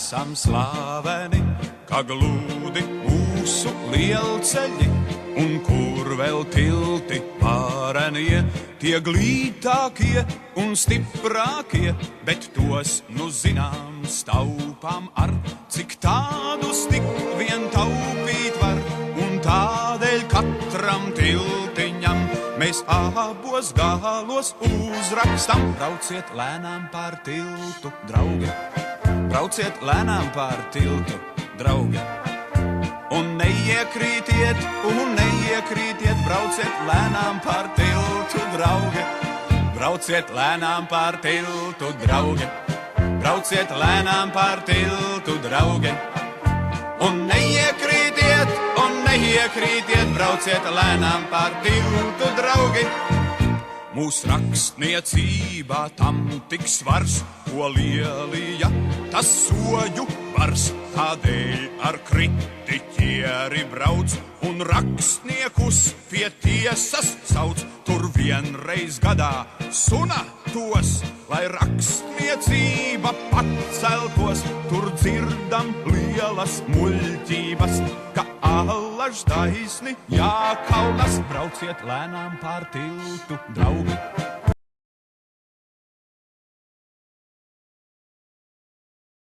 esam slaveni, kā glūdi mūsu lielceļi, un kur vēl tilti pārenie, tie glītākie un stiprākie, bet tos, nu zinām, staupām ar, cik tādus tik vien taupīt var, un tādēļ katram tiltiņam mēs abos galos uzrakstam. Brauciet lēnām pār tiltu, draugi, brauciet lēnām pār tiltu, draugi. Un neiekrītiet, brauciet lēnām pār tiltu, draugi. Brauciet lēnām pār tiltu, draugi. Brauciet lēnām pār tiltu, draugi. Un neiekrītiet, brauciet lēnām pār tiltu, draugi. Mūsu rakstniecībā tam tik svars, ko lielīja tas soju bars. Tādēļ ar kritiķieri brauc un rakstniekus pie tiesas sauc. Tur vienreiz gadā suna tos, lai rakstniecība paceltos. Tur dzirdam lielas muļķības, ka allaž taisni jākaunas. Brauciet lēnām pār tiltu, draugi.